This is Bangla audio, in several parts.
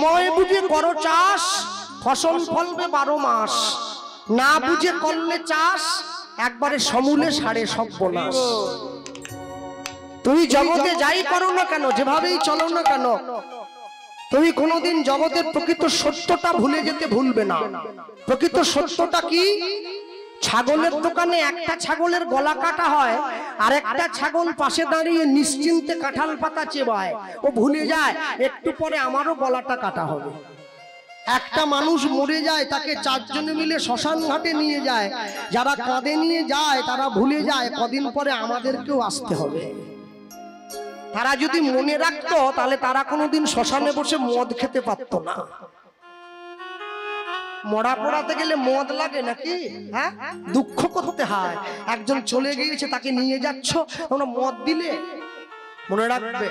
সময় বুঝে করো চাষ, ফসল ফলবে 12 মাস। না বুঝে করলে চাষ, একবারে সমূলে সারে সর্বনাশ। তুমি জগতে যাই করো না কেন, যেভাবেই চলো না কেন, তুমি কোনোদিন জগতের প্রকৃত সত্যটা ভুলে যেতে ভুলবে না। প্রকৃত সত্যটা কি? ছাগলের দোকানে একটা ছাগলের গলা কাটা হয়, আর একটা ছাগল পাশে দাঁড়িয়ে নিশ্চিন্তে কাঁঠাল পাতা চেবায়। ও ভুলে যায় একটু পরে আমারও গলাটা কাটা হবে। একটা মানুষ মরে যায়, তাকে 4 জনে মিলে শ্মশান ঘাটে নিয়ে যায়। যারা কাঁধে নিয়ে যায় তারা ভুলে যায় কদিন পরে আমাদেরকেও আসতে হবে। তারা যদি মনে রাখতো তাহলে তারা কোনোদিন শ্মশানে বসে মদ খেতে পারতো না। মরা পড়াতে গেলে মদ লাগে নাকি? হ্যাঁ, দুঃখ করতে হয়। একজন চলে গিয়েছে, তাকে নিয়ে যাচ্ছ, তোমরা মদ দিলে। মনে রাখবে,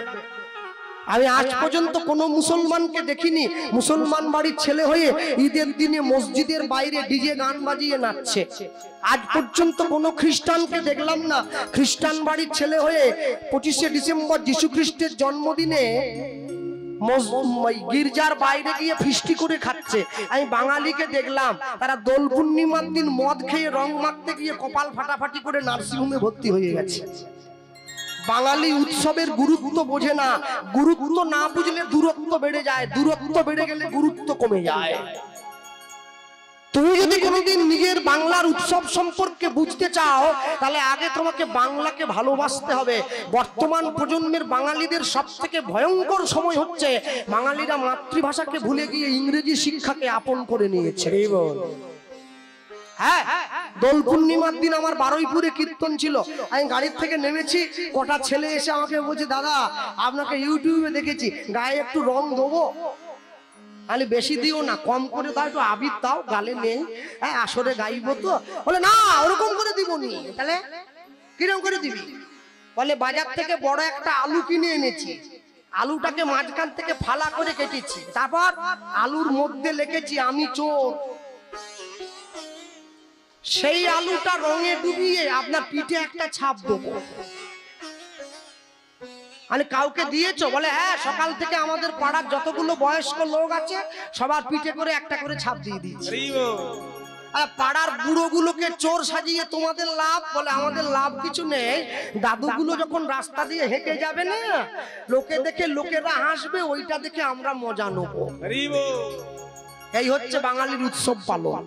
আমি আজ পর্যন্ত কোনো মুসলমানকে দেখিনি মুসলমান বাড়ির ছেলে হয়ে ঈদের দিনে মসজিদের বাইরে ডিজে গান বাজিয়ে নাচছে। আজ পর্যন্ত কোনো খ্রিস্টানকে দেখলাম না খ্রিস্টান বাড়ির ছেলে হয়ে 25শে ডিসেম্বর যীশু খ্রিস্টের জন্মদিনে গির্জার বাইরে গিয়ে ফিস্টি করে খাচ্ছে। আমি বাঙালিকে দেখলাম তারা দোল পূর্ণিমার দিন মদ খেয়ে রং মাখতে গিয়ে কপাল ফাটাফাটি করে নার্সিংহোমে ভর্তি হয়ে গেছে। বাঙালি উৎসবের গুরুত্ব বোঝে না। গুরুত্ব না বুঝলে দূরত্ব বেড়ে যায়, দূরত্ব বেড়ে গেলে গুরুত্ব কমে যায়। তুমি যদি কোনোদিন নিজের বাংলার উৎসব সম্পর্কে বুঝতে চাও, তাহলে আগে তোমাকে বাংলাকে ভালোবাসতে হবে। বর্তমান প্রজন্মের বাঙালিদের সবথেকে ভয়ঙ্কর সময় হচ্ছে বাঙালিরা মাতৃভাষাকে ভুলে গিয়ে ইংরেজি শিক্ষাকে আপন করে নিয়েছে। হ্যাঁ, দোল পূর্ণিমার দিন আমার বারুইপুরে কীর্তন ছিল। আমি গাড়ির থেকে নেমেছি, কটা ছেলে এসে আমাকে বলছে, দাদা আপনাকে ইউটিউবে দেখেছি, গায়ে একটু রং দেবো? আমি বেশি দিও না, কম করে দাও, একটু আবির দাও, গালে নেই, হ্যাঁ আসরে গাইবো তো। বলে না, ওরকম করে দিবনি। তাহলে কিরকম করে দিবি? বলে বাজার থেকে বড় একটা আলু কিনে এনেছি, আলুটাকে মাঝখান থেকে ফালা করে কেটেছি, তারপর আলুর মধ্যে লিখেছি আমি চোর। সেই আলুটা রঙে ডুবিয়ে আপনার পিঠে একটা ছাপ দেবো। মানে কাউকে দিয়েছো? বলে হ্যাঁ, সকাল থেকে আমাদের পাড়ার যতগুলো বয়স্ক লোক আছে সবার পিঠে করে একটা করে ছাপ দিয়ে দিয়েছি। পাড়ার বুড়োগুলোকে চোর সাজিয়ে তোমাদের লাভ? বলে আমাদের লাভ কিছু নেই। দাদুগুলো যখন রাস্তা দিয়ে হেঁটে যাবে না, লোকে দেখে লোকেরা হাসবে, ওইটা দেখে আমরা মজা নেব। এই হচ্ছে বাঙালির উৎসব পালন।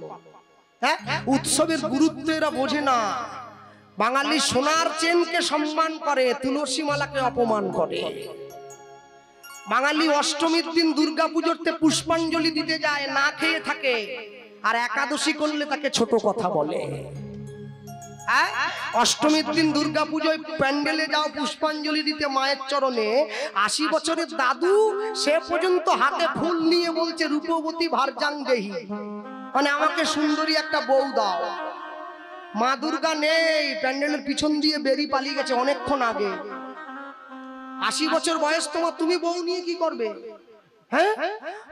হ্যাঁ, উৎসবের গুরুত্ব এরা বোঝে না। বাঙালি সোনার চেনকে সম্মান করে, তুলসী মালাকে অপমান করে। বাঙালি অষ্টমীর দিন দুর্গা পুজোতে পুষ্পাঞ্জলি দিতে যায়, না খেয়ে থাকে, আর একাদশী করলে তাকে ছোট কথা বলে। অষ্টমীর দিন দুর্গা পুজোয় প্যান্ডেলে যাও পুষ্পাঞ্জলি দিতে মায়ের চরণে, 80 বছরের দাদু সে পর্যন্ত হাতে ফুল নিয়ে বলছে রূপবতী ভারজাং দেহি, মানে আমাকে সুন্দরী একটা বউ দাও। মা দুর্গা নেই, প্যান্ডেলের পিছন দিয়ে বেরিয়ে পালিয়ে গেছে অনেকক্ষণ আগে। 80 বছর বয়স তোমার, তুমি বউ নিয়ে কি করবে? হ্যাঁ,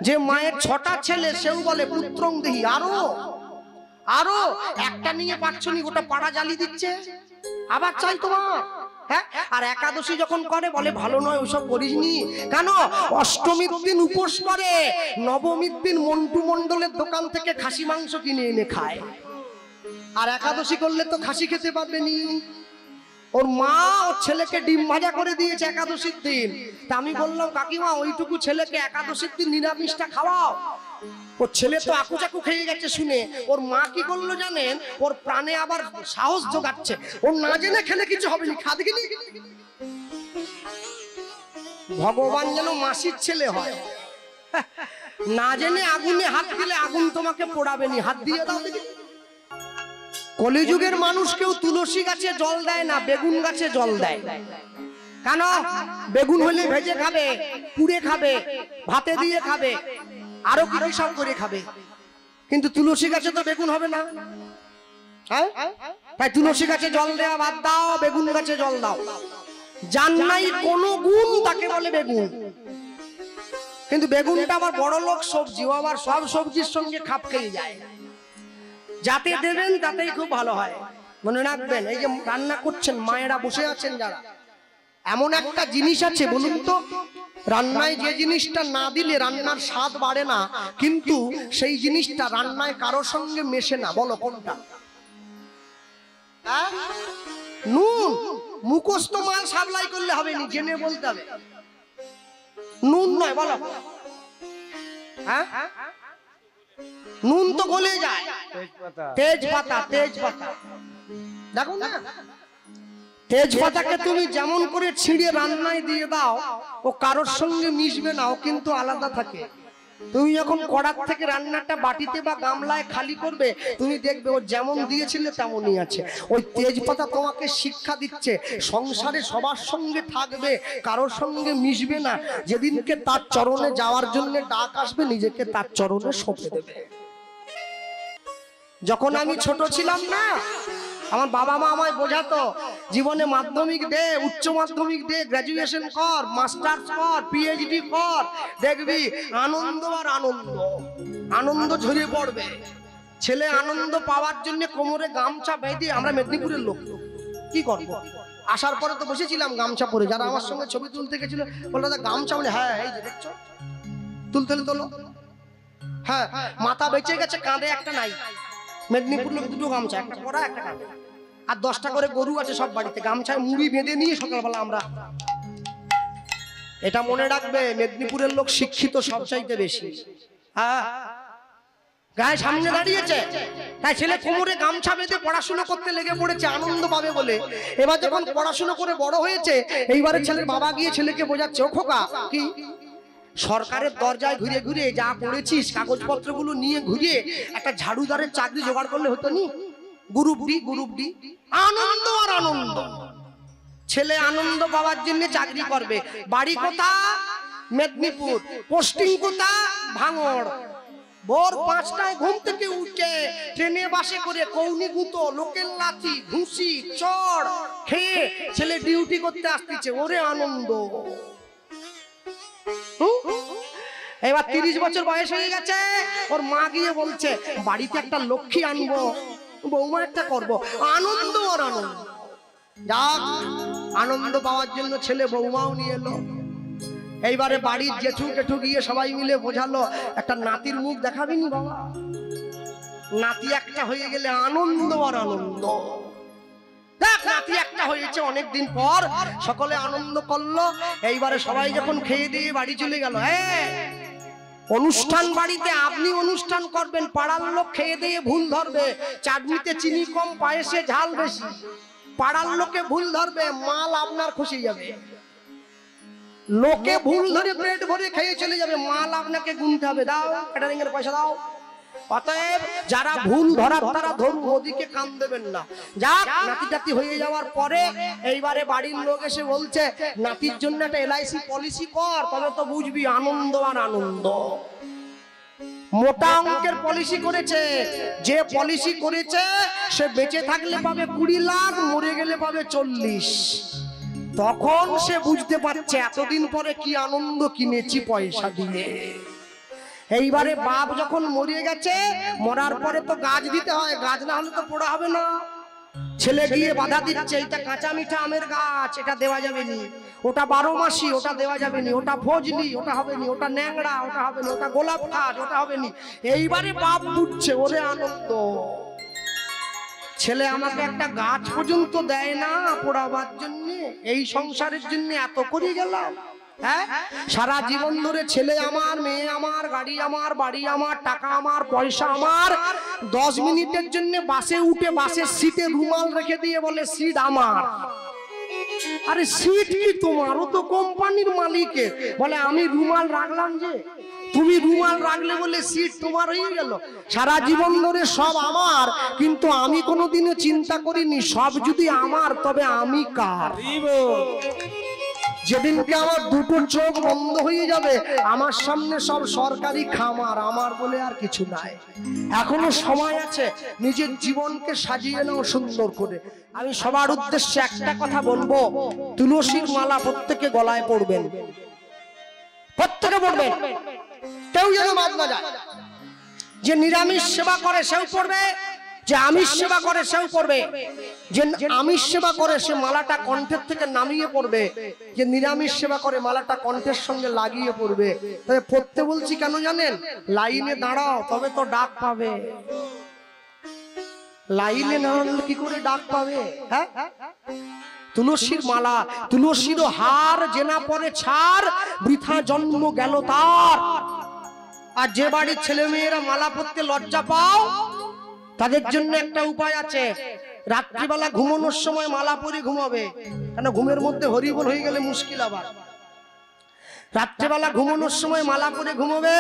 যে মায়ের 6টা ছেলে সেও বলে পুত্রং দেহি, আরো আরো একটা নিয়ে পাচ্ছ নি, গোটা পাড়া জ্বালিয়ে দিচ্ছে, আবার চাই তোমার। হ্যাঁ, আর একাদশী যখন করে বলে ভালো নয়, ওসব করিসনি। কেন? অষ্টমীর দিন উপোস করে, নবমীর দিন মন্টু মন্ডলের দোকান থেকে খাসি মাংস কিনে এনে খায়, আর একাদশী করলে তো খাসি খেতে পারবে নি। ওর মা ওর ছেলেকে ডিম ভাজা করে দিয়েছে একাদশীর দিন। তা আমি বললাম কাকিমা, ওইটুকু ছেলেকে একাদশীর দিন নিরামিষটা খাওয়াও। ওর ছেলে তো আকুচাকু খেয়ে গেছে শুনে। ওর মা কি করলো জানেন? ওর প্রাণে আবার সাহস জোগাচ্ছে, ওর না জেনে খেলে কিছু হবে না, খাদ গেলি। ভগবান যেন মাসির ছেলে হয়, না জেনে আগুনে হাত দিলে আগুন তোমাকে পোড়াবে নি, হাত দিয়ে দাও দেখি। কলিযুগের মানুষ কেউ তুলসী গাছে জল দেয় না, বেগুন গাছে জল দেয়। কেন? বেগুন হলে ভেজে খাবে, পুড়ে খাবে, ভাতে দিয়ে খাবে, আরো কি সব করে খাবে, কিন্তু তুলসী গাছে তো বেগুন হবে না। তাই তুলসী গাছে জল দেওয়া বাদ দাও, বেগুন গাছে জল দাও। যার নাই কোনো গুণ তাকে বলে বেগুন। কিন্তু বেগুনটা আমার বড় লোক সবজি, ও আবার সব সবজির সঙ্গে খাপ খেয়ে যায়। যাতে দেবেন তাতেই খুব ভালো হয়। মনে রাখবেন, এই যে রান্না করছেন মায়েরা বসে আছেন যারা, এমন একটা জিনিস আছে বলুন তো, রান্নায় যে জিনিসটা না দিলে রান্নার স্বাদ বাড়ে না, কিন্তু সেই জিনিসটা রান্নায় কারোর সঙ্গে মেশে না। বলো কোনটা? নুন। মুখস্থ মাল সাপ্লাই করলে হবে না, জেনে বলতে হবে। নুন নয়, বলো। হ্যাঁ, নুন তো গলে যায়। তেজপাতা। তেজপাতা দেখো না, তেজপাতাকে তুমি যেমন করে ছিঁড়ে রান্নায় দিয়ে দাও, ও কারোর সঙ্গে মিশবে না, ও কিন্তু আলাদা থাকে। তুমি যখন কড়ার থেকে রান্নাটা বাটিতে বা গামলায় খালি করবে, তুমি দেখবে ও যেমন দিয়েছিলে তেমনই আছে। ওই তেজপাতা তোমাকে শিক্ষা দিচ্ছে, সংসারে সবার সঙ্গে থাকবে, কারোর সঙ্গে মিশবে না। যেদিনকে তার চরণে যাওয়ার জন্য ডাক আসবে, নিজেকে তার চরণে সঁপে দেবে। যখন আমি ছোট ছিলাম না, আমার বাবা মা আমায় বোঝাতো, জীবনে মাধ্যমিক দে, উচ্চ মাধ্যমিক দে, গ্রাজুয়েশন কর, মাস্টার্স কর, পিএইচডি কর, দেখবি আনন্দ আর আনন্দ, আনন্দ ঝরিয়ে পড়বে। ছেলে আনন্দ পাওয়ার জন্য কোমরে গামছা বেঁধে, আমরা মেদিনীপুরের লোক, কি করব? আসার পরে তো বসেছিলাম গামছা পরে, যারা আমার সঙ্গে ছবি তুলতে গেছিল বললো দাদা গামছা, বলে হ্যাঁ এই যে দেখছো, তুলতে তোলো। হ্যাঁ, মাথা বেঁচে গেছে, কাঁধে একটা নাই। মেদিনীপুর লোক দুটো গামছা, একটা পরা একটা কাঁধে, আর 10টা করে গরু আছে সব বাড়িতে, গামছায় মুড়ি বেঁধে নিয়ে সকালবেলা আমরা। এটা মনে রাখবে, মেদিনীপুরের লোক শিক্ষিত সবচাইতে বেশি। হ্যাঁ, গায়ে সামনে দাঁড়িয়েছে, তাই ছেলে কোমরে গামছা বেঁধে পড়াশোনা করতে লেগে পড়েছে, আনন্দ পাবে বলে। এবার যখন পড়াশোনা করে বড় হয়েছে, এইবারে ছেলের বাবা গিয়ে ছেলেকে বোঝাচ্ছে, ও খোকা, কি সরকারের দরজায় ঘুরে ঘুরে যা করেছিস, কাগজপত্রগুলো নিয়ে ঘুরিয়ে একটা ঝাড়ুদারের চাকরি জোগাড় করলে হতো নি? Group D, group D. আনন্দ আর আনন্দ। ছেলে আনন্দ পাওয়ার জন্য চাকরি করবে। বাড়ি কোথা? মেদিনীপুর। পোস্টিং কোথা? ভাঙড়। ভোর 5টায় ঘুম থেকে উঠে ট্রেনে বাসে করে কৌনি গুঁতো, লোকের লাথি, ঘুষি, চড় খেয়ে ছেলে ডিউটি করতে আসতেছে। ওরে আনন্দ। এবার 30 বছর বয়স হয়ে গেছে, ওর মা গিয়ে বলছে বাড়িতে একটা লক্ষ্মী আনবো, বৌমা একটা করবো। আনন্দ আর আনন্দ। যাক, আনন্দ পাওয়ার জন্য ছেলে বৌমাও নিয়ে এলো। এইবারে বাড়ির জেঠু টেঠু গিয়ে সবাই মিলে বোঝালো, একটা নাতির মুখ দেখাবিনি বাবা? নাতি একটা হয়ে গেলে আনন্দ আর আনন্দ। নাতি একটা হয়েছে অনেকদিন পর, সকলে আনন্দ করলো। এইবারে সবাই যখন খেয়ে দিয়ে বাড়ি চলে গেল, অনুষ্ঠান বাড়িতে আপনি অনুষ্ঠান করবেন, পাড়ার লোক খেয়ে দিয়ে ভুল ধরবে, চাটনিতে চিনি কম, পায়েসে ঝাল বেশি। পাড়ার লোকে ভুল ধরবে, মাল আপনার খুশি যাবে। লোকে ভুল ধরে পেট ভরে খেয়ে চলে যাবে, মাল আপনাকে গুনতে হবে, দাও ক্যাটারিং এর পয়সা দাও। অতএব যারা ভুল ধরার তারা ধরুন, ওদিকে কান দেবেন না। যাক, নাতি টাতি হয়ে যাওয়ার পরে এইবারে বাড়ির লোক এসে বলছে, নাতির জন্য একটা LIC পলিসি কর, তবে তো বুঝবি আনন্দ আর আনন্দ। মোটা অঙ্কের পলিসি করেছে। যে পলিসি করেছে সে বেঁচে থাকলে পাবে 20 লাখ, মরে গেলে পাবে 40। তখন সে বুঝতে পারছে এতদিন পরে কি আনন্দ কিনেছি পয়সা দিয়ে। এইবারে বাপ যখন মরে গেছে, মরার পরে তো গাছ দিতে হয়, গাছ না হলে তো পোড়া হবে না। ছেলে গিয়ে বাধা দিচ্ছে, এটা কাঁচা মিঠা আমের গাছ, এটা দেওয়া যাবে নি। ওটা 12 মাসি, ওটা দেওয়া যাবে নি। ওটা ফজলি, ওটা হবে নি। ওটা ন্যাংড়া, ওটা হবে নি। ওটা গোলাপ গাছ, ওটা হবে নি। এইবারে বাপ বুঝছে, ওরে আনন্দ। ছেলে আমাকে একটা গাছ পর্যন্ত দেয় না পোড়াবার জন্য, এই সংসারের জন্য এত করে গেলাম। হ্যাঁ, সারা জীবন ধরে ছেলে আমার, মেয়ে আমার, গাড়ি আমার, বাড়ি আমার, টাকা আমার, পয়সা আমার। 10 মিনিটের জন্য বাসে উঠে বাসের সিটে রুমাল রেখে দিয়ে বলে সিট আমার। আরে সিট কি তোমার? ও তো কোম্পানির মালিকের। বলে আমি রুমাল রাখলাম যে, তুমি রুমাল রাখলে বলে সিট তোমার হয়ে গেল। সারা জীবন ধরে সব আমার, কিন্তু আমি কোনোদিনও চিন্তা করিনি সব যদি আমার, তবে আমি কার? যেদিনকে আমার দুটো চোখ বন্ধ হয়ে যাবে, আমার সামনে সব সরকারি খামার, আমার বলে আর কিছু নাই। এখনো সময় আছে, নিজের জীবনকে সাজিয়ে নাও সুন্দর করে। আমি সবার উদ্দেশ্যে একটা কথা বলবো, তুলসীর মালা প্রত্যেকে গলায় পড়বেন, প্রত্যেকে পড়বেন, কেউ যেন বাদ না যায়। যে নিরামিষ সেবা করে সেও পড়বে, যে আমিষ সেবা করে সেও করবে, যে আমিষ সেবা করে সে মালাটা কণ্ঠের থেকে নামিয়ে পড়বে, যে নিরামিষ সেবা করে মালাটা কণ্ঠের সঙ্গে লাগিয়ে পড়বে। তবে পড়তে বলছি কেন জানেন? লাইনে দাঁড়াও তবে তো ডাক পাবে। লাইনে না দাঁড়ালে কি করে ডাক পাবে? হ্যাঁ, তুলসীর মালা, তুলসীর হার জেনা পরে ছাড়, বৃথা জন্ম গেল তার। আর যে বাড়ির ছেলে মেয়েরা মালা পরতে লজ্জা পাও, তাদের জন্য একটা উপায় আছে। রাত্রিবেলা ঘুমানোর সময় মালা পরে ঘুমাবে, কেন ঘুমের মধ্যে হরিবোল হয়ে গেলে মুশকিল। আবার রাত্রিবেলা ঘুমানোর সময় মালা পরে ঘুমাবে,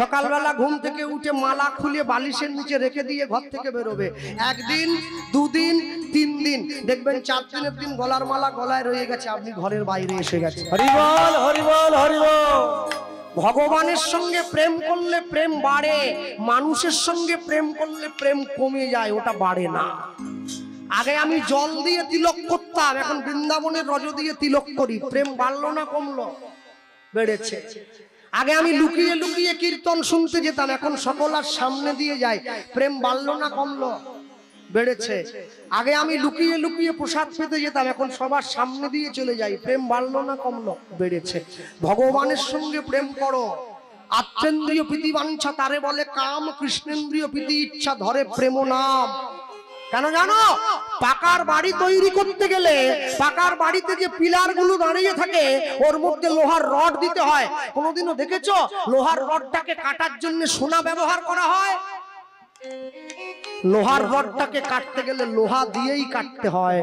সকালবেলা ঘুম থেকে উঠে মালা খুলে বালিশের নিচে রেখে দিয়ে ঘর থেকে বেরোবে। একদিন, দুদিন, 3 দিন, দেখবেন 4 দিনের দিন গলার মালা গলায় রয়ে গেছে, আপনি ঘরের বাইরে এসে গেছে। হরিবল হরিবল হরিবল। ভগবানের সঙ্গে প্রেম করলে প্রেম বাড়ে, মানুষের সঙ্গে প্রেম করলে প্রেম কমে যায়, ওটা বাড়ে না। আগে আমি জল দিয়ে তিলক করতাম, এখন বৃন্দাবনের রজ দিয়ে তিলক করি। প্রেম বাড়লো না কমলো? বেড়েছে। আগে আমি লুকিয়ে লুকিয়ে কীর্তন শুনতে যেতাম, এখন সকলের সামনে দিয়ে যাই। প্রেম বাড়লো না কমলো? বেড়েছে। আগে আমি লুকিয়ে লুকিয়ে প্রসাদ পেতে যেতাম, এখন সবার সামনে দিয়ে চলে যাই। প্রেম বাড়লো না কমলো? বেড়েছে। ভগবানের সঙ্গে প্রেম করো। আত্মেন্দ্রিয় প্রীতি বাঞ্ছা তারে বলে কাম, কৃষ্ণেন্দ্রিয় প্রীতি ইচ্ছা ধরে প্রেম নাম। কেন জানো? পাকার বাড়ি তৈরি করতে গেলে পাকার বাড়িতে যে পিলার গুলো দাঁড়িয়ে থাকে ওর মধ্যে লোহার রড দিতে হয়। কোনোদিনও দেখেছো লোহার রডটাকে কাটার জন্য সোনা ব্যবহার করা হয়? লোহার রডটাকে কাটতে গেলে লোহা দিয়েই কাটতে হয়।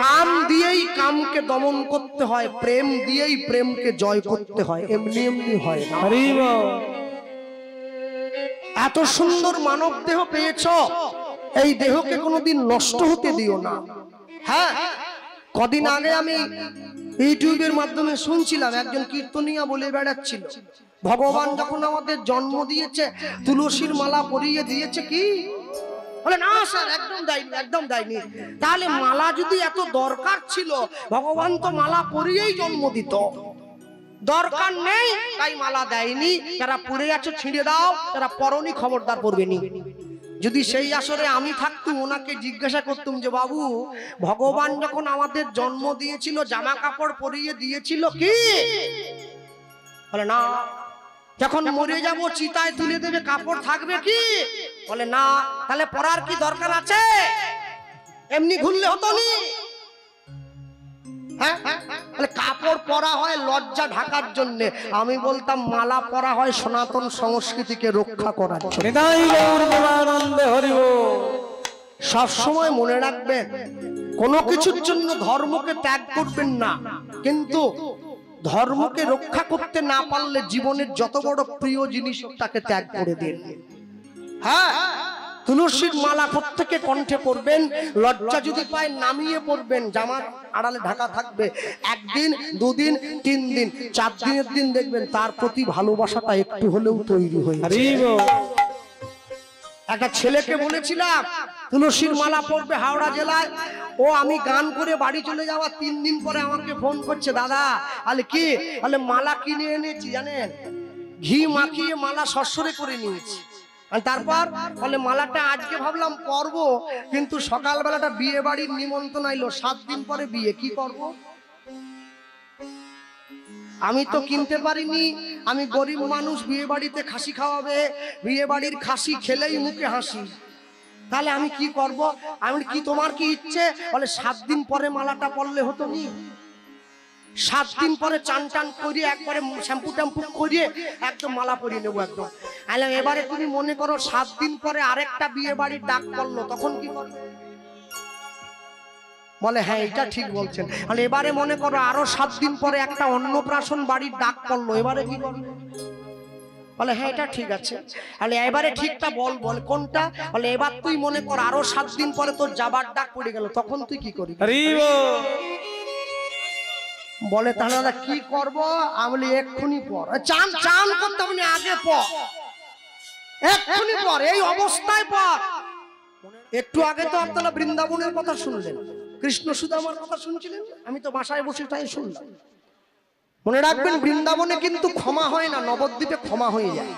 কাম দিয়েই কামকে দমন করতে হয়, প্রেম দিয়েই প্রেমকে জয় করতে হয়। এমনি এমনি হয় না। এত সুন্দর মানব দেহ পেয়েছো, এই দেহকে কোনোদিন নষ্ট হতে দিও না। হ্যাঁ, কদিন আগে আমি ইউটিউবের মাধ্যমে শুনছিলাম, একজন কীর্তনিয়া বলে বেড়াচ্ছিল ভগবান যখন আমাদের জন্ম দিয়েছে তুলসীর মালা পরিয়ে দিয়েছে। কি বলে? না স্যার, একদম দেয়নি, একদম দেয়নি। তাহলে মালা যদি এত দরকার ছিল, ভগবান তো মালা পরিয়েই জন্ম দিত। দরকার নেই তাই মালা দেয়নি। যারা পরে আছো ছিঁড়ে দাও, যারা পরনি খবরদার পরবেনি। যদি সেই আসরে আমি থাকতুম, ওনাকে জিজ্ঞাসা করতুম যে বাবু, ভগবান যখন আমাদের জন্ম দিয়েছিল জামা কাপড় পরিয়ে দিয়েছিল কি? বলে না। যখন মরে যাব চিতায় তুলে দেবে, কাপড় থাকবে কি? বলে না। তাহলে পরার কি দরকার আছে? এমনি ঘুরলে হতো নি? হ্যাঁ, কাপড় পরা হয় লজ্জা ঢাকার জন্য। আমি বলতাম মালা পরা হয় সনাতন সংস্কৃতিকে রক্ষা করার জন্য। সব সময় মনে রাখবেন, কোনো কিছুর জন্য ধর্মকে ত্যাগ করবেন না, কিন্তু ধর্মকে রক্ষা করতে না পারলে জীবনের যত বড় প্রিয় জিনিস তাকে ত্যাগ করে দিন। হ্যাঁ, তুলসীর মালা প্রত্যেকে কণ্ঠে পড়বেন। লজ্জা যদি পায় নামিয়ে পড়বেন, জামার আড়ালে ঢাকা থাকবে। 1 দিন, 2 দিন, 3 দিন, 4 দিনের দিন দেখবেন তার প্রতি ভালোবাসাটা একটু হলেও তৈরি হয়ে যাবে। একটা ছেলেকে বলেছিলাম তুলসীর মালা পড়বে হাওড়া জেলায়। ও আমি গান করে বাড়ি চলে যাওয়া 3 দিন পরে আমাকে ফোন করছে, দাদা আলে কি? আলে মালা কিনে এনেছি জানেন, ঘি মাখিয়ে মালা সরসরে করে নিয়েছি। আর তারপর বলে মালাটা আজকে ভাবলাম পরবো, কিন্তু সকালবেলাটা বিয়ে বাড়ির নিমন্ত্রণ আইলো, 7 দিন পরে বিয়ে, কি করব? আমি তো কিনতে পারিনি, আমি গরিব মানুষ, বিয়ে বাড়িতে খাসি খাওয়াবে, বিয়ে বাড়ির খাসি খেলেই মুখে হাসি, তাহলে আমি কি করব? আমি কি, তোমার কি ইচ্ছে? বলে 7 দিন পরে মালাটা পরলে হতো নি? 7 দিন পরে চান টান করিয়ে একবারে শ্যাম্পু ট্যাম্পু করিয়ে একদম মালা পরিয়ে নেবো একদম। আইলাম এবারে তুমি মনে করো 7 দিন পরে আরেকটা বিয়ে বাড়ির ডাক পড়লো, তখন কি করবে? বলে হ্যাঁ এটা ঠিক বলছেন। তাহলে এবারে মনে করো আরো 7 দিন পরে একটা অন্নপ্রাশন বাড়ির ডাক পড়লো, এবারে কি করবে? বলে হ্যাঁ এটা ঠিক আছে। তাহলে এবারে ঠিকটা বল, বলে কোনটা? বলে এবার তুই মনে কর আরো 7 দিন পরে তোর যাবার ডাক পড়ে গেল, তখন তুই কি করবি? বলে তাহলে দাদা কি করব? আমি বলি এক্ষুনি পর। চান চান করতে আপনি আগে পর, এক্ষুনি পর, এই অবস্থায় পর। একটু আগে তো আপনারা বৃন্দাবনের কথা শুনলেন, কৃষ্ণ সুদামার কথা শুনছিলেন, আমি তো বাসায় বসে তাই শুনলাম। মনে রাখবেন বৃন্দাবনে কিন্তু ক্ষমা হয় না, নবদ্বীপে ক্ষমা হয়ে যায়।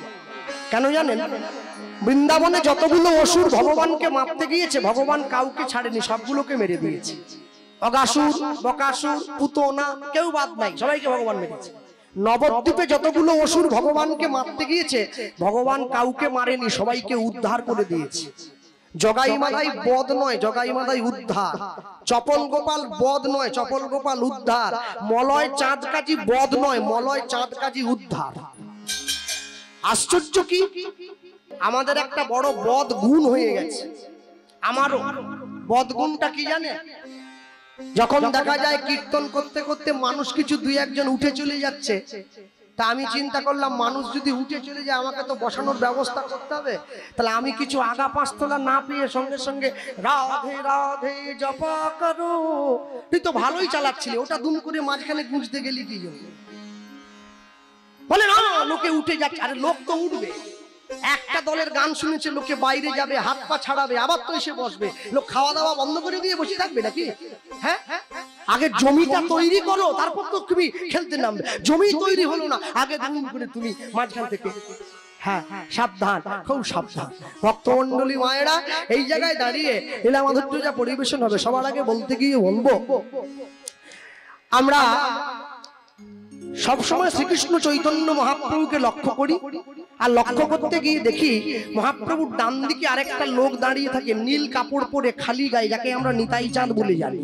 কেন জানেন? বৃন্দাবনে যতগুলো অসুর ভগবানকে মারতে গিয়েছে ভগবান কাউকে ছাড়েনি, সবগুলোকে মেরে দিয়েছে। অগাসুর, বকাসুর, পুতনা কেউ বাদ নাই, সবাইকে ভগবান মেরেছে। নবদ্বীপে যতগুলো অসুর ভগবানকে মারতে গিয়েছে ভগবান কাউকে মারেনি, সবাইকে উদ্ধার করে দিয়েছে। জগাই মাদাই বধ নয়, জগাই মাদাই উদ্ধার। চপল গোপাল বধ নয়, চপল গোপাল উদ্ধার। মলয় চাঁদ কাজী বধ নয়, মলয় চাঁদ কাজী উদ্ধার। আশ্চর্য কি, আমাদের একটা বড় বদ গুণ হয়ে গেছে। আমারও বদ গুণটা কি জানে? যখন দেখা যায় কীর্তন করতে করতে মানুষ কিছু দুই একজন উঠে চলে যাচ্ছে, তা আমি চিন্তা করলাম মানুষ যদি উঠে চলে যায় আমাকে তো বসানোর ব্যবস্থা করতে হবে। তাহলে আমি কিছু আগা পাঁচতলা না পেয়ে সঙ্গে সঙ্গে রাধে রাধে জপা করো, তুই তো ভালোই চালাচ্ছিলি, ওটা দুম করে মাঝখানে গুঁজতে গেলি কি জন্য? বলে না লোকে উঠে যাচ্ছে। আরে লোক তো উঠবে, একটা দলের গান শুনেছে লোকে বাইরে যাবে, হাত পা ছাড়াবে, আবার তো এসে বসবে। লোক খাওয়া দাওয়া বন্ধ করে দিয়ে বসে থাকবে নাকি? হ্যাঁ, আগে জমিটা তৈরি করো, তারপর তো তুমি খেলতে নামবে। জমি তৈরি হলো না, আগে দুম করে তুমি মাঝখান থেকে। হ্যাঁ, সাবধান, খুব সাবধান। ভক্তমণ্ডলী মায়েরা, এই জায়গায় দাঁড়িয়ে লীলা মাধুর্য যা পরিবেশন হবে সবার আগে বলতে গিয়ে বলবো, আমরা সবসময় শ্রীকৃষ্ণ চৈতন্য মহাপ্রভুকে লক্ষ্য করি, আর লক্ষ্য করতে গিয়ে দেখি মহাপ্রভুর ডান দিকে আরেকটা লোক দাঁড়িয়ে থাকে নীল কাপড় পরে খালি গায়ে, যাকে আমরা নিতাই চাঁদ বলে জানি।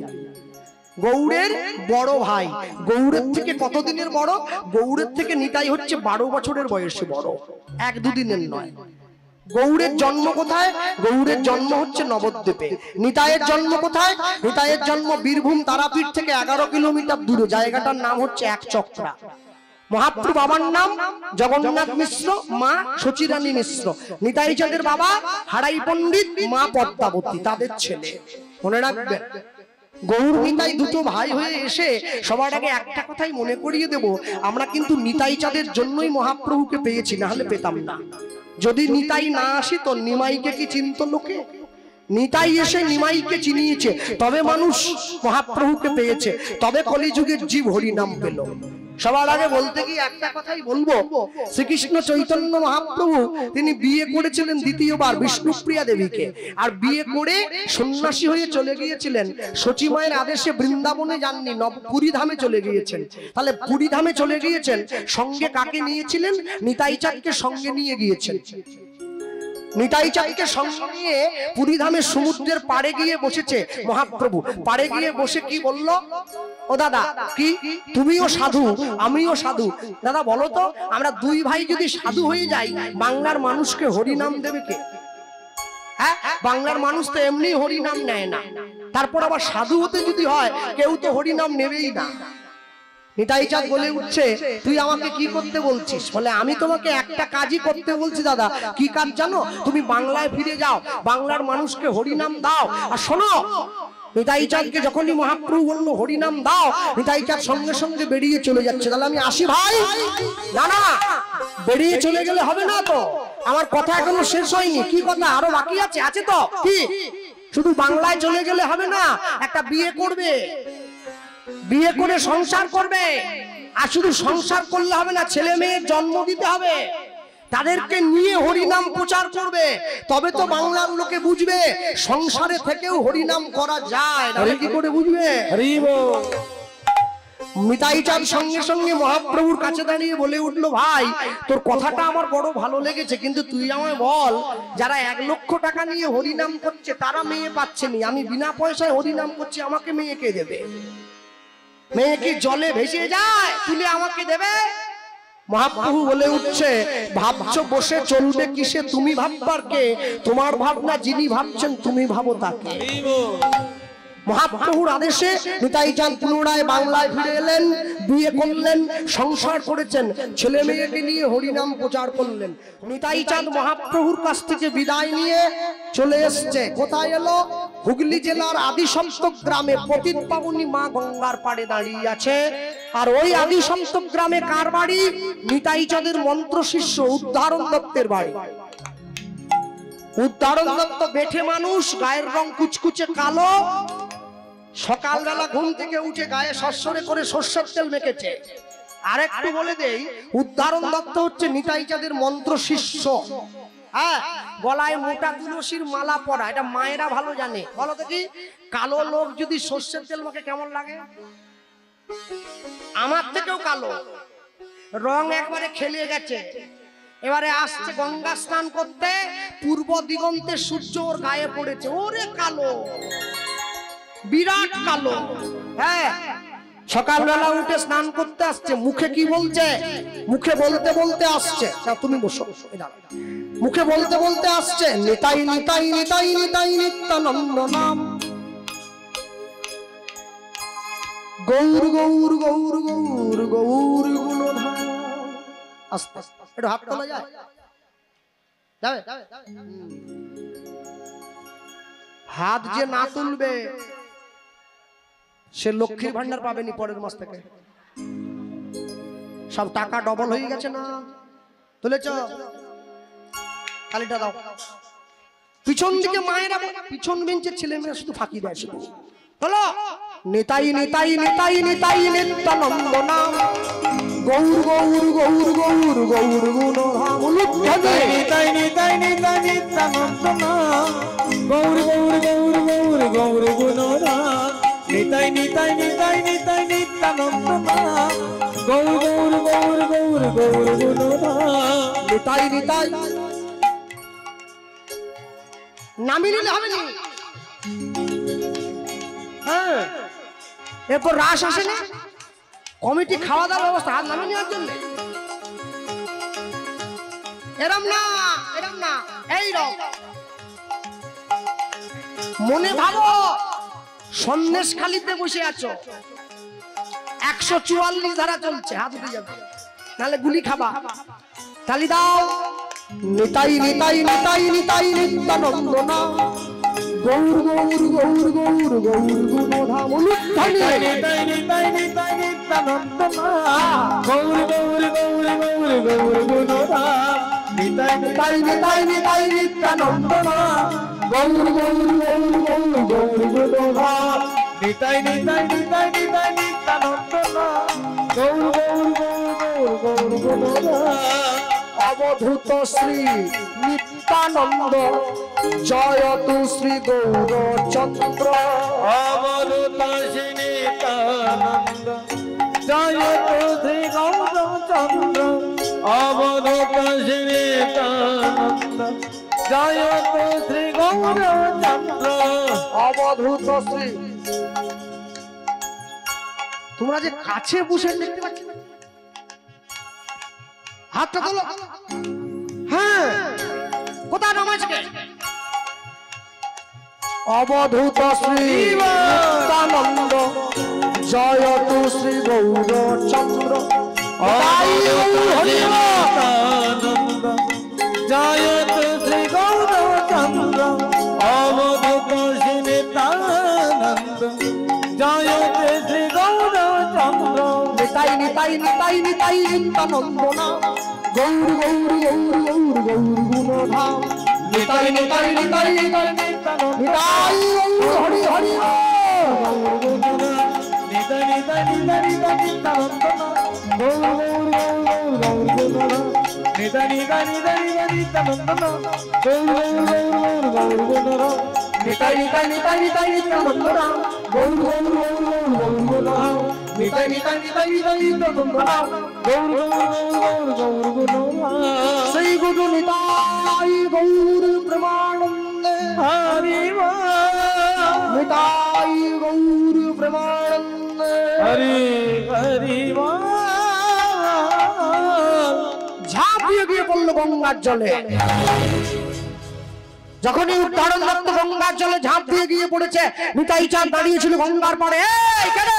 গৌড়ের বড় ভাই। গৌড়ের থেকে কতদিনের বড়? গৌড়ের থেকে নিতাই হচ্ছে 12 বছরের বয়সে বড়, 1-2 দিনের নয়। গৌড়ের জন্ম কোথায়? গৌড়ের জন্ম হচ্ছে নবদ্বীপে। নিতাইয়ের জন্ম কোথায়? নিতাইয়ের জন্ম বীরভূম তারাপীঠ থেকে 11 কিলোমিটার দূরে, জায়গাটার নাম হচ্ছে একচক্রা। মহাপ্রভু বাবার নাম জগন্নাথ মিশ্র, মা সচিরানী মিশ্র। নিতাই চাঁদের বাবা হারাই পণ্ডিত, মা পদ্মাবতী, তাদের ছেলে। মনে রাখবেন, গৌর নিতাই দুটো ভাই হয়ে এসে সবার আগে একটা কথাই মনে করিয়ে দেব, আমরা কিন্তু নিতাই চাঁদের জন্যই মহাপ্রভুকে পেয়েছি, না হলে পেতাম না। যদি নিতাই না আসি তো নিমাইকে কি চিনত লোকে? নিতাই এসে নিমাইকে চিনিয়েছে, তবে মানুষ মহাপ্রভুকে পেয়েছে, তবে কলিযুগের জীব হরি নাম পেল। সবার আগে বলতে গিয়ে একটা কথাই বলবো, শ্রীকৃষ্ণ চৈতন্য মহাপ্রভু তিনি বিয়ে করেছিলেন দ্বিতীয়বার বিষ্ণুপ্রিয়া দেবীকে, আর বিয়ে করে সন্ন্যাসী হয়ে চলে গিয়েছিলেন। সচিমায়ের আদেশে বৃন্দাবনে যাননি, পুরী ধামে চলে গিয়েছেন। তাহলে পুরী ধামে চলে গিয়েছেন, সঙ্গে কাকে নিয়েছিলেন? নিতাই চাঁদকে সঙ্গে নিয়ে গিয়েছেন। নিতাই চাঁদকে সঙ্গে নিয়ে পুরী ধামে সমুদ্রের পাড়ে গিয়ে বসেছে মহাপ্রভু। পাড়ে গিয়ে বসে কি বলল? ও দাদা, কি তুমিও সাধু আমিও সাধু, দাদা বলো তো, আমরা দুই ভাই যদি সাধু হয়ে যাই বাংলার মানুষকে হরি নাম দেবে কে? হ্যাঁ, বাংলার মানুষ তো এমনি হরি নাম নেয় না, তারপর আবার সাধু হতে যদি হয় কেউ তো হরি নাম নেবেই না। নিতাই চাঁদ বলে উঠছে, তুই আমাকে কি করতে বলছিস? বলে, আমি তোমাকে একটা কাজই করতে বলছি দাদা। কি কাজ জানো? তুমি বাংলায় ফিরে যাও, বাংলার মানুষকে হরি নাম দাও। আর শোনো, নিতাই চাঁদকে যখনই মহাপ্রভু বললো হরি নাম দাও, নিতাই চাঁদ সঙ্গে সঙ্গে বেরিয়ে চলে যাচ্ছে। তাহলে আমি আসি ভাই? না না, বেরিয়ে চলে গেলে হবে না তো, আমার কথা এখনো শেষ হয়নি। কি কথা আরো বাকি আছে? আছে তো। কি শুধু বাংলায় চলে গেলে হবে না, একটা বিয়ে করবে, বিয়ে করে সংসার করবে। আর শুধু সংসার করলে হবে না, ছেলে মেয়ের জন্ম দিতে হবে, তাদেরকে নিয়ে হরিনাম প্রচার করবে, তবে তো বাংলার লোকে বুঝবে সংসারে থেকেও হরিনাম করা যায়। কি করে বুঝবে? নিতাই চাঁদ সঙ্গে সঙ্গে মহাপ্রভুর কাছে দাঁড়িয়ে বলে উঠলো, ভাই তোর কথাটা আমার বড় ভালো লেগেছে, কিন্তু তুই আমায় বল, যারা 1 লক্ষ টাকা নিয়ে হরিনাম করছে তারা মেয়ে পাচ্ছে নি, আমি বিনা পয়সায় হরিনাম করছি, আমাকে মেয়ে কে দেবে? মেয়ে কি জলে ভেসে যায়, তুলে আমাকে দেবে? মহাপ্রভু বলে উঠছে, ভাবছো বসে চলবে কিসে, তুমি ভাববার কে? তোমার ভাবনা যিনি ভাবছেন তুমি ভাবো তাকে। মহাপ্রভুর আদেশে নিতাই চাঁদ পুনরায় বাংলায় ফিরে এলেন, বিয়ে করলেন, সংসার করেছেন, ছেলে মেয়েকে নিয়ে হরিনাম প্রচার করলেন। নিতাই চাঁদ মহাপ্রভুর কাছ থেকে বিদায় নিয়ে চলে এসছে। কোথায় এলো? হুগলি জেলার আদিসপ্তক গ্রামে পতিত পাবনী মা গঙ্গার পাড়ে দাঁড়িয়ে আছে। আর ওই আদিসপ্তক গ্রামে কার বাড়ি? নিতাই চাঁদের মন্ত্র শিষ্য উদ্ধারণ দত্তের বাড়ি। উদ্ধারণ দত্ত বেঠে মানুষ, গায়ের রং কুচকুচে কালো, সকালবেলা ঘুম থেকে উঠে গায়ে সরসরে করে সর্ষের তেল মেখেছে। আর একটু বলে দেই, উদ্ধারণ দত্ত হচ্ছে নিতাই চাঁদের মন্ত্র শিষ্য। হ্যাঁ, গলায় মোটা তুলসীর মালা পরা, এটা মায়েরা ভালো জানে। বলো দেখি, কালো লোক যদি সর্ষের তেল মাখে কেমন লাগে? আমার থেকেও কালো, রং একবারে খেলে গেছে। এবারে আসছে গঙ্গা স্নান করতে, পূর্ব দিগন্তে সূর্য ওর গায়ে পড়েছে, ওরে কালো, বিরাট কালো। হ্যাঁ, সকালবেলা উঠে স্নান করতে আসছে, মুখে কি বলছে? মুখে বলতে বলতে আসছে, তুমি বসো, মুখে বলতে বলতে আসছে, নিতাই নিতাই নিতাই নিতাই নিত্যানন্দ নাম, গৌর গৌর গৌর গৌর গৌর গুণধাম। আস্তে আস্তে একটু হাত তোলা যায়, যাবে? হাত যে না তুলবে সে লক্ষ্মীর ভান্ডার পাবেনি পরের মাস থেকে। সব টাকা ডবল হয়ে গেছে না? তুলেছ? তালিটা দাও। পিছন দিকে মায়েরা, পিছন বেঞ্চের ছেলে মেয়েরা শুধু ফাঁকি দেয় শুধু। বলো, নিতাই নিতাই নিতাই নিতাই নিত্যানন্দ নাম, গৌর গৌর গৌর গৌর গৌর গুণধাম। নিতাই নিতাই নিতাই নিতাই নিত্যানন্দ নাম, গৌর গৌর গৌর গৌর গৌর গুণধাম। নিতাই নিতাই নিতাই নিতাই নিত্যানন্দ নাম, গৌর গৌর গৌর গৌর গৌর গুণধাম। নিতাই নিতাই নামিয়ে নিলে হবে না। হ্যাঁ, এরপর রাস আসে না, কমিটি খাওয়া দাওয়ার ব্যবস্থা, হাত নামিয়ে নেওয়ার জন্য। এরম না, এরম না, এইরকম মনে ভাবো সন্দেশখালিতে বসে আছো, 144 ধারা চলছে, হাত উঠে যাবে নাহলে গুলি খাবা। তালি দাও। নিতাই নিতাই নিতাই নিতাই নিত্যানন্দ নাম, গৌর গৌর গৌর গৌর গৌর গুণধাম। নিতাই নিতাই নিতাই নিতাই নিত্যানন্দ নাম, গৌর গৌর গৌর গৌর গৌর গুণধাম। নিতাই নিতাই নিতাই নিতাই নিত্যানন্দ নাম, গৌর গৌর গৌর গৌর গৌর গুণধাম। নিতাই নিতাই নিতাই নিতাই নিত্যানন্দ নাম, গৌর গৌর গৌর গৌর গৌর গুণধাম। অবধূত শ্রী নিত্যানন্দ, জয়তু শ্রী গৌরচন্দ্র। অবধূত শ্রী নিত্যানন্দ, জয়তু শ্রী গৌরচন্দ্র। অবধূত শ্রী নিত্যানন্দ, জয়তু শ্রী গৌরচন্দ্র। অবধূত শ্রী, তোমরা যে কাছে বসে দেখতে পাচ্ছ, হাতটা তোলো। হ্যাঁ, কোথায় নামাজকে? অবধূত শ্রী নিত্যানন্দ, জয়তু শ্রী গৌরচন্দ্র। নিত্যানন্দ, জয়তু শ্রী গৌরচন্দ্র। অবধূত শ্রী নিত্যানন্দ, জয়তু শ্রী গৌরচন্দ্র। নিতাই নিতাই নিতাই নিতাই নিত্যানন্দ নাম, গৌর গৌর গৌর গৌর গৌর গুণধাম। নিতাই নিতাই নিতাই নিতাই নিতাই গৌর হরি হরি নিতাই নিতাই নিতাই নিতাই নিত্যানন্দ নাম, গৌর গৌর গৌর গৌর গুণধাম। নিতাই নিতাই নিতাই নিতাই নিত্যানন্দ নাম, গৌর গৌর গৌর গৌর গুণধাম। নিতাই নিতাই নিতাই নিতাই নিত্যানন্দ নাম, গৌর গৌর গৌর গৌর গৌর গুণধাম। নিতাই নিতাই নিতাই নিতাই নিত্যানন্দ নাম, গৌর গৌর গৌর গুণধাম। শ্রী গুরু নিতাই গৌর প্রেমানন্দে, হরি বল, নিতাই গৌর প্রেমানন্দে। হরি হরি বল। ঝাঁপিয়ে গিয়ে পড়লো গঙ্গার জলে। যখনই উদ্ধারণ দত্ত গঙ্গার জলে ঝাঁপ দিয়ে গিয়ে পড়েছে, নিতাই চাঁদ দাঁড়িয়েছিল গঙ্গার পাড়ে। এই কেন?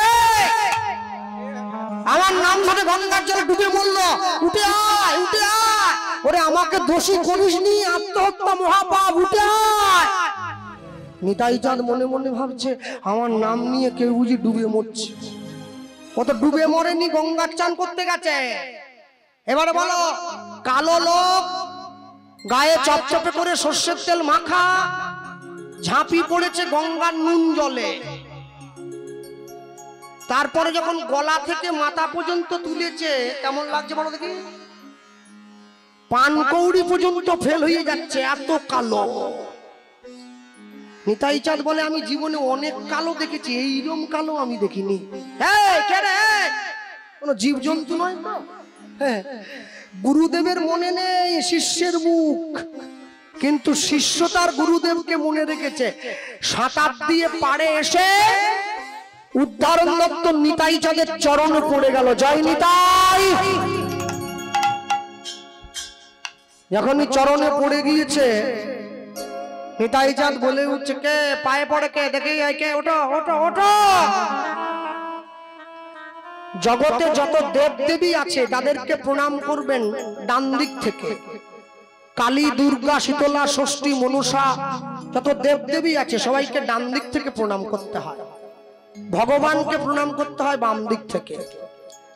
আমার নাম ধরে গঙ্গার জলে ডুবে মরলো, উঠে আয় উঠে আয়। ওরে আমাকে দোষী করিসনি, আত্মহত্যা মহাপাপ, উঠে আয়। নিতাই চাঁদ মনে মনে ভাবছে, আমার নাম নিয়ে কেউ বুঝি ডুবে মরছে। ও তো ডুবে মরেনি, গঙ্গার চান করতে গেছে। এবারে বলো, কালো লোক, গায়ে চপচপে করে সর্ষের তেল মাখা, ঝাঁপি পড়েছে গঙ্গার নুন জলে। তারপরে যখন গলা থেকে মাথা পর্যন্ত তুলেছে, কেমন লাগছে বলো দেখি? পানকৌড়ি পর্যন্ত ফেল হয়ে যাচ্ছে, এত কালো। নিতাই চাঁদ বলে আমি জীবনে অনেক কালো দেখেছি, এইরকম কালো আমি দেখিনি। কোন জীবজন্তু নয় তো। হ্যাঁ, গুরুদেবের মনে নেই শিষ্যের মুখ, কিন্তু শিষ্য তার গুরুদেবকে মনে রেখেছে। সাঁতার দিয়ে পাড়ে এসে উদ্ধারণ দত্ত নিতাই চাঁদের চরণে পড়ে গেল। জয় নিতাই। যখনই চরণে পড়ে গিয়েছে, নিতাই চাঁদ বলে উঠছে, কে পায়ে পড়ে, কে দেখে, কে ওঠো ওঠো ওঠো। জগতে যত দেব দেবী আছে তাদেরকে প্রণাম করবেন ডান দিক থেকে। কালী, দুর্গা, শীতলা, ষষ্ঠী, মনসা, যত দেব দেবী আছে সবাইকে ডান দিক থেকে প্রণাম করতে হয়। ভগবানকে প্রণাম করতে হয় বাম দিক থেকে।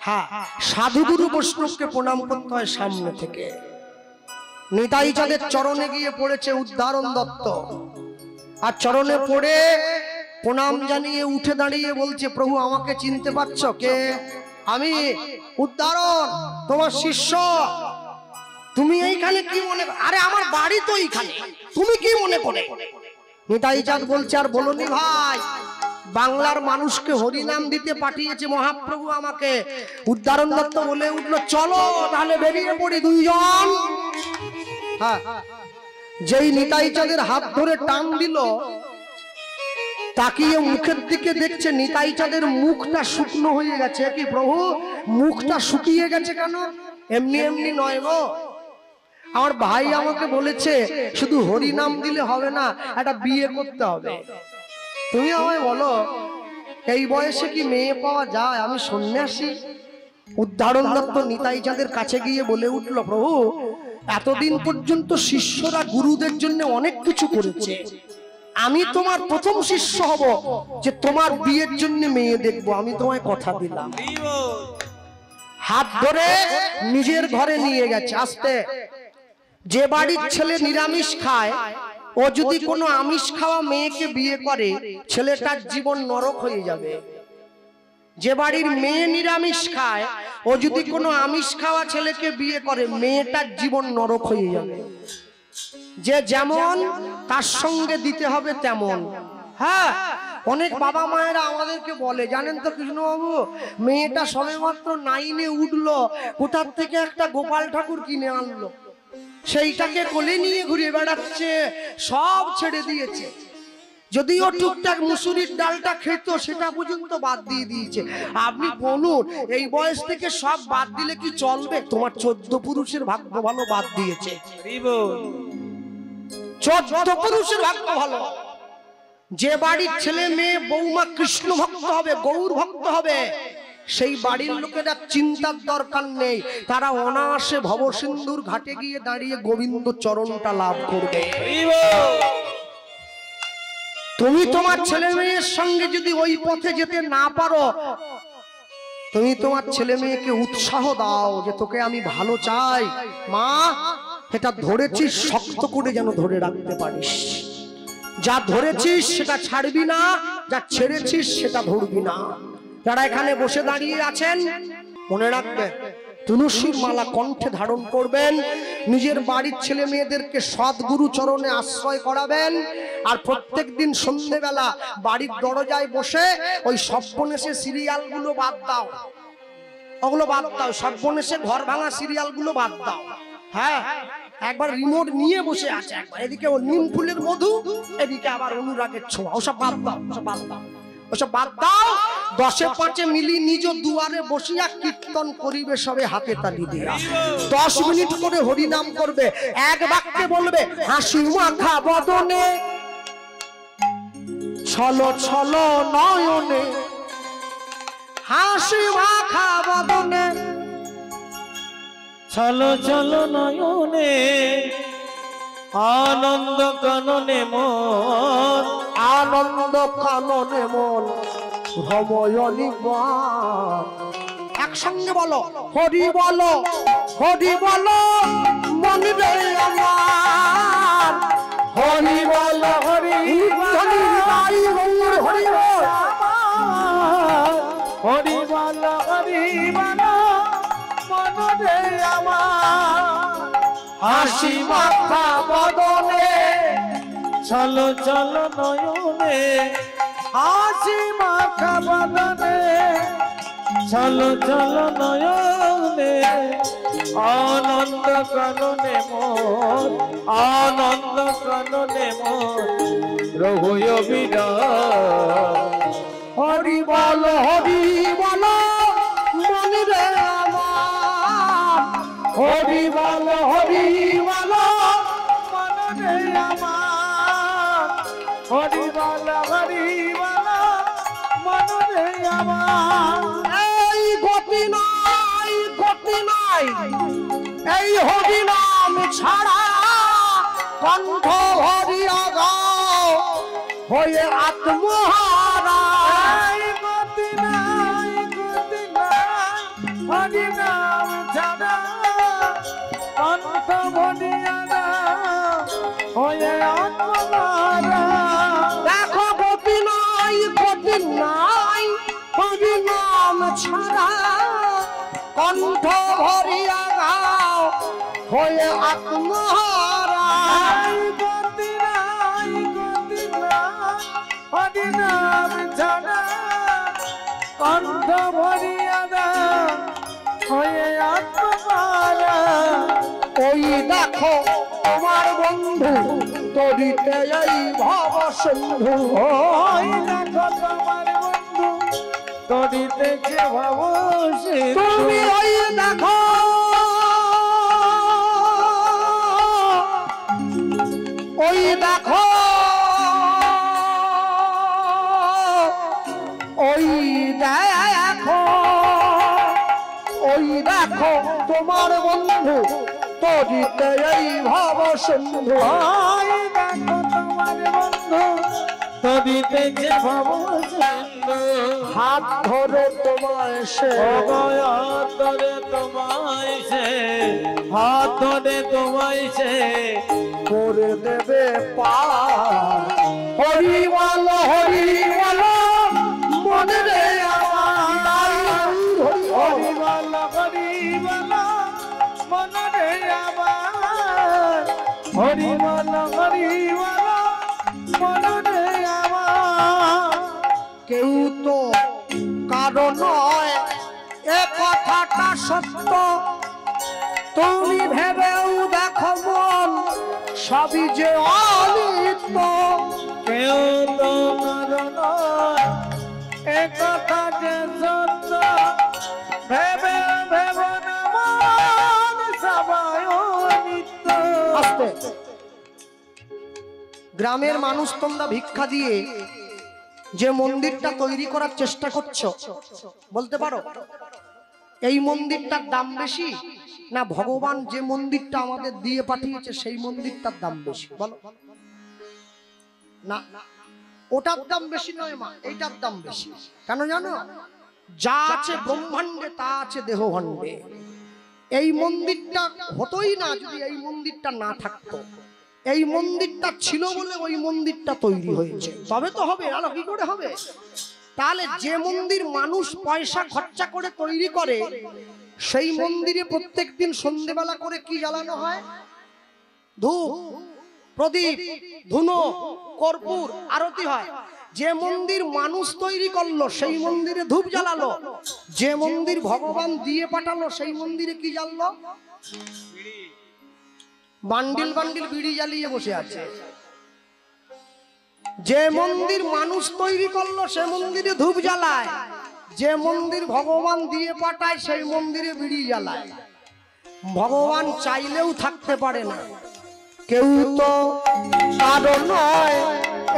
হ্যাঁ, সাধুগুরু বৈষ্ণবকে প্রণাম করতে হয় সামনে থেকে। নিতাই চাঁদের চরণে গিয়ে পড়েছে উদ্ধারণ দত্ত, আর চরণে পড়ে প্রণাম জানিয়ে উঠে দাঁড়িয়ে বলছে, প্রভু আমাকে চিনতে পারছো? কে? আমি উদ্ধারণ, তোমার শিষ্য। তুমি এইখানে কি মনে? আরে আমার বাড়ি তো এইখানে, তুমি কি মনে করে? নিতাই চাঁদ বলছে, আর বলনি ভাই, বাংলার মানুষকে হরিনাম দিতে পাঠিয়েছে মহাপ্রভু আমাকে। উদ্ধারণ দত্ত বলে উঠলো, চলো তাহলে বেরিয়ে পড়ি দুইজন। হ্যাঁ, যেই নিতাই চাঁদের হাত ধরে টান দিল, তাকিয়ে মুখের দিকে দেখছে নিতাই চাঁদের মুখটা শুকনো হয়ে গেছে। কি প্রভু, মুখটা শুকিয়ে গেছে কেন? এমনি এমনি নয় গো, আমার ভাই আমাকে বলেছে শুধু হরি নাম দিলে হবে না, একটা বিয়ে করতে হবে। তুমি আমায় বলো, এই বয়সে কি মেয়ে পাওয়া যায়? আমি সন্ন্যাসী। উদ্ধারণ দত্ত নিতাই চাঁদের কাছে গিয়ে বলে উঠল, প্রভু এতদিন পর্যন্ত শিষ্যরা গুরুদের জন্য অনেক কিছু করেছে, আমি তোমার প্রথম শিষ্য হব যে তোমার বিয়ের জন্য মেয়ে দেখবো। আমি তোমায় কথা দিলাম। হাত ধরে নিজের ঘরে নিয়ে গেছে। আস্তে, যে বাড়ির ছেলে নিরামিষ খায়, ও যদি কোনো আমিষ খাওয়া মেয়েকে বিয়ে করে, ছেলেটার জীবন নরক হয়ে যাবে। যে বাড়ির মেয়ে নিরামিষ খায়, ও যদি কোনো আমিষ খাওয়া ছেলেকে বিয়ে করে, মেয়েটার জীবন নরক হয়ে যাবে। যে যেমন তার সঙ্গে দিতে হবে তেমন। হ্যাঁ, অনেক বাবা মায়েরা আমাদেরকে বলে, জানেন তো কৃষ্ণবাবু, মেয়েটা সবেমাত্র 9-এ উঠলো, কোথার থেকে একটা গোপাল ঠাকুর কিনে আনলো, সেইটাকে কোলে নিয়ে ঘুরে বেড়াচ্ছে, সব ছেড়ে দিয়েছে। যদিও টুকটাক মুসুরির ডালটা খেত, সেটা পর্যন্ত বাদ দিয়ে দিয়েছে। আপনি বলুন, এই বয়স থেকে সব বাদ দিলে কি চলবে? তোমার 14 পুরুষের ভাগ্য ভালো, বাদ দিয়েছে। 14 পুরুষের ভাগ্য ভালো। যে বাড়ির ছেলে মেয়ে বৌমা কৃষ্ণ ভক্ত হবে, গৌর ভক্ত হবে, সেই বাড়ির লোকেরা চিন্তার দরকার নেই, তারা অনায়াসে ভবসিন্ধুর ঘাটে গিয়ে দাঁড়িয়ে গোবিন্দ চরণটা লাভ করবে। তুমি তোমার ছেলে মেয়ের সঙ্গে যদি ওই পথে যেতে না পারো, তুমি তোমার ছেলে মেয়েকে উৎসাহ দাও যে তোকে আমি ভালো চাই, মা এটা ধরেছিস শক্ত করে যেন ধরে রাখতে পারিস। যা ধরেছিস সেটা ছাড়বি না, যা ছেড়েছিস সেটা ধরবি না। যারা এখানে বসে দাঁড়িয়ে আছেন, মনে রাখবেন, তুলসীর মালা কণ্ঠে ধারণ করবেন, নিজের বাড়ির ছেলে মেয়েদেরকে সদ্গুরু চরণে আশ্রয় করাবেন, আর প্রত্যেক দিন সন্ধ্যেবেলা বাড়ির দরজায় বসে ওই সর্বনেশে সিরিয়ালগুলো বাদ দাও, ওগুলো বাদ দাও, সর্বনেশে ঘর ভাঙা সিরিয়ালগুলো বাদ দাও। হ্যাঁ, একবার রিমোট নিয়ে বসে আছে, একবার এদিকে ও নিম ফুলের মধু, এদিকে আবার অনুরাগের ছোঁয়া, ওসব বাদ দাও, ওসব বাদ দাও, ওসব বাদ দাও। 10-5 মিলি নিজ দুয়ারে বসিয়া কীর্তন করিবে সবে হাতে তালি দিয়া। 10 মিনিট করে হরি নাম করবে, এক বাক্যে বলবে, হাসি মাখা বদনে ছলো ছলো নয়নে, হাসি মাখা বদনে ছলো ছলো নয়নে, আনন্দ কাননে মন, আনন্দ কাননে মন ভবয়নি বান। একসঙ্গে বলো, হরি বলো, হরি বলো মন রে আমার, হরি বলো, হরি হরি হরি বল, হরি বল, হরি বল, হরি বল মন রে আমার। হাসি মাখা বদনে চলো চলো নয়নে হাসি মাখা বদনে চলো চলো নয়নে আনন্দ কাননে মোর আনন্দ কাননে মোর রঘুয় বিরাট হরি বল মনে রে আমার হরি বল মনে আমার হরি বল মনে আমার এই গতি নাই এই হরি নাম ছাড়া কণ্ঠ ভরিয়া গাও হয়ে আত্মহারা গতি নাই হরি নাম ছাড়া কণ্ঠ ভরিয়া হয়ে আত্মহারা দেখো গতি নাই হরি নাম ছাড়া কণ্ঠ ভরিয়া গাও হয়ে আত্মহারা গতি নাই হরি নাম ছাড়া কণ্ঠ ভরিয়া হয়ে আত্মহারা ওই দেখো তোমার বন্ধু তরিতে এই ভব সিন্ধু ওই দেখো তোমার বন্ধু তরিতে যে ভব সিন্ধু তুমি ওই দেখো ওই দেখো তোমার বন্ধু তরিতে এই ভব সিন্ধু দেখো তোমার বন্ধু তরিতে যে ভব সিন্ধু হাত ধরে তোমায় সে হাত ধরে তোমায় সে হাত ধরে তোমায় সে করে দেবে পার হরি বল মনে রে আমার হরি বল মনে রে আমার হরি বল মনে রে আমার কেউ তো কারো নয় এ কথাটা সত্য তুমি ভেবেও দেখো মন সবই যে অনিত্য কেউ তো কারণ এ কথা যে সত্য ভেবে ভেবে না মন সবাই অনিত্য আস্তে গ্রামের মানুষ তোমরা ভিক্ষা দিয়ে যে মন্দিরটা তৈরি করার চেষ্টা করছো বলতে পারো এই মন্দিরটার দাম বেশি না ভগবান যে মন্দিরটা আমাদের দিয়ে পাঠিয়েছে সেই মন্দিরটার দাম বেশি বলো না ওটার দাম বেশি নয় মা এইটার দাম বেশি কেন জানো যা আছে ব্রহ্মাণ্ডে তা আছে দেহভাণ্ডে এই মন্দিরটা হতোই না যদি এই মন্দিরটা না থাকতো এই মন্দিরটা ছিল বলে ওই মন্দিরটা তৈরি হয়েছে তবে তো হবে আলো কি করে হবে তাহলে যে মন্দির মানুষ পয়সা খরচা করে তৈরি করে সেই মন্দিরে প্রত্যেকদিন সন্ধ্যেবেলা করে কি জ্বালানো হয় ধূপ প্রদীপ ধুনো কর্পূর আরতি হয় যে মন্দির মানুষ তৈরি করলো সেই মন্দিরে ধূপ জ্বালালো যে মন্দির ভগবান দিয়ে পাঠালো সেই মন্দিরে কি জ্বাললো বান্ডিল বান্ডিল বিড়ি জ্বালিয়ে বসে আছে যে মন্দির মানুষ তৈরি করলো সে মন্দিরে ধূপ জ্বালায় যে মন্দির ভগবান দিয়ে পাঠায় সেই মন্দিরে বিড়ি জ্বালায় ভগবান চাইলেও থাকতে পারে না কেউ তো কারো নয়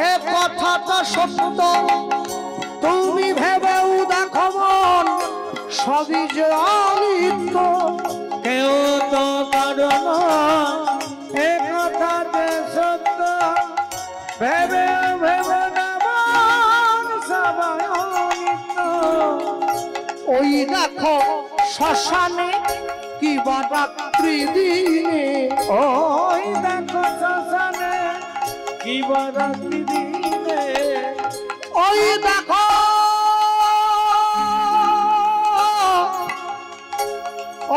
এ কথাটা সত্য তুমি ভেবেও দেখো মন সবই যে অনিত্য কেউ তো কারণ এ কথা যে সত্য ভেবে ভেবে না মন সবাই অনিত্য ওই দেখো শ্মশানে কি বা রাত্রি দিনে ওই দেখো শ্মশানে কি বা রাত্রি দিনে ওই দেখো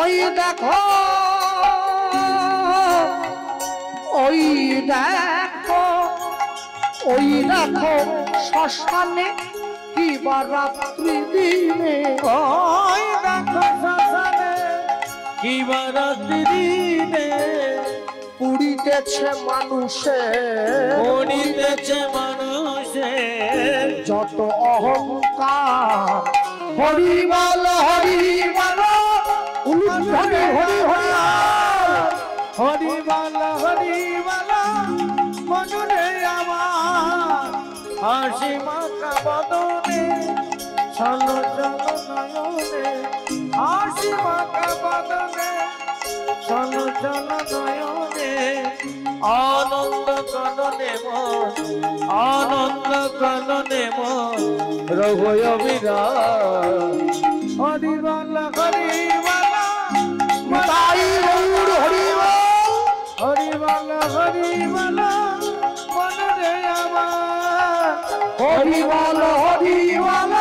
ওই দেখো ওই দেখো শ্মশানে কি বা রাত্রি দিনে, ওই দেখো শ্মশানে কি বা রাত্রি দিনে পুড়িতেছে মানুষের যত অহংকার। হরি বল হরি বল হরি হরি হরি হরি বল মনুরে আমার হাসি মাখা বদনে চলো চলো নয়নে, হাসি মাখা বদনে চলো চলো নয়নে, আনন্দ কাননে মন আনন্দ কাননে মন রঘুয় বিরাজ। হরি বল হরি বল তাই গৌর হরি হরি বল মন রে আমার হরি বল হরি বল